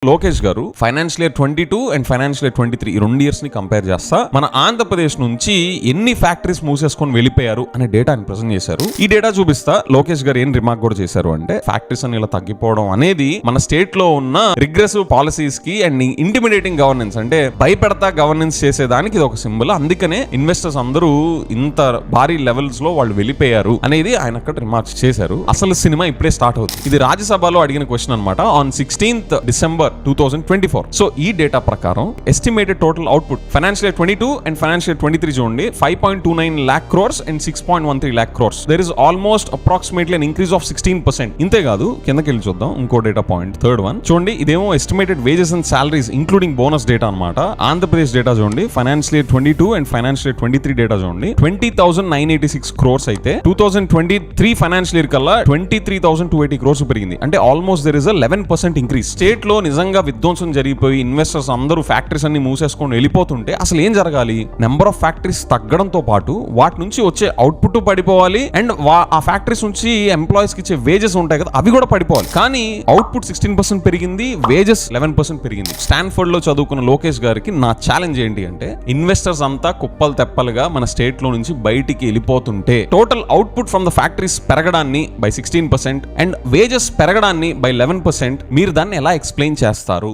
లోకేష్ గారు financial year 22 and financial year 23 ఈ 2 years ని కంపేర్ చేస్తా మన ఆంధ్రప్రదేశ్ నుంచి ఎన్ని ఫ్యాక్టరీస్ మూసేసుకొని వెళ్ళిపోయారు అనే డేటాని ప్రెజెంట్ చేశారు. ఈ డేటా చూపిస్తా. లోకేష్ గారు ఏం రిమార్క్ కూడా చేశారు అంటే ఫ్యాక్టరీస్ అని ఇలా తగ్గిపోవడం అనేది మన స్టేట్ లో ఉన్న రిగ్రెసివ్ పాలసీస్ కి అండ్ ఇంటిమిడేటింగ్ గవర్నెన్స్ అంటే భయపెడతా గవర్నెన్స్ చేసేదానికి ఇది ఒక సింబల్. అందుకనే ఇన్వెస్టర్స్ అందరూ ఇంత భారీ లెవెల్స్ లో వాళ్ళు వెళ్ళిపోయారు అనేది ఆయన అక్కడ రిమార్క్స్ చేశారు. అసలు సినిమా ఇప్పుడే స్టార్ట్ అవుతుంది. ఇది రాజ్యసభలో అడిగిన క్వశ్చన్ అనమాట ఆన్ 16th December 2024. సో ఈ డేటా ప్రకారం estimated total output financial year 22 and financial year 23 చూడండి 5.29 lakh crores and 6.13 lakh crores. There is almost approximately an increase of 16%. ఇంతే కాదు, కిందకి వెళ్ళి చూద్దాం ఇంకో డేటా పాయింట్, థర్డ్ వన్ చూడండి. ఇదేమో estimated wages and salaries including bonus data అనమాట. ఆంధ్రప్రదేశ్ డేటా చూడండి financial year 22 and financial year 23 data చూడండి 20,986 crores అయితే 2023 ఫైనాన్షియల్ ఇయర్ కల్లా 23,280 crores పెరిగింది. అంటే almost there is 11% increase. State లో నిజంగా విధ్వంసం జరిగిపోయి ఇన్వెస్టర్స్ అందరూ ఫ్యాక్టరీస్ అన్ని మూసేసుకొని వెళ్ళిపోతుంటే అసలు ఏం జరగాలి? నెంబర్ ఆఫ్ ఫ్యాక్టరీస్ తగ్గడంతో పాటు వాటి నుంచి వచ్చే అవుట్పుట్ పడిపోవాలి అండ్ ఆ ఫ్యాక్టరీస్ నుంచి ఎంప్లాయీస్ కి ఇచ్చే వేజెస్ ఉంటాయి కదా అవి కూడా పడిపోవాలి. కానీ అవుట్పుట్ 16% పెరిగింది, వేజెస్ 11% పెరిగింది. స్టాన్ఫర్డ్ లో చదువుకున్న లోకేష్ గారికి నా ఛాలెంజ్ ఏంటి అంటే ఇన్వెస్టర్స్ అంతా కుప్పలు తెప్పలుగా మన స్టేట్ లో నుంచి బయటికి వెళ్ళిపోతుంటే total output from the factories పెరగడాన్ని బై 16% అండ్ వేజెస్ పెరగడాన్ని బై 11% మీరు దాన్ని ఎలా ఎక్స్ప్లెయిన్ చేస్తారు?